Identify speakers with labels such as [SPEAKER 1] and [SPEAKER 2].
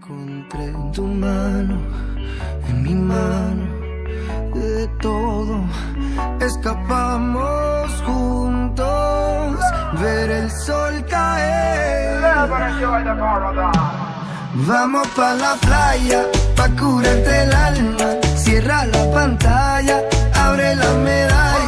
[SPEAKER 1] Encontré tu mano en mi mano, de todo escapamos juntos, ver el sol caer. Vamos pa' la playa, pa' curarte el alma, cierra la pantalla, abre la medalla.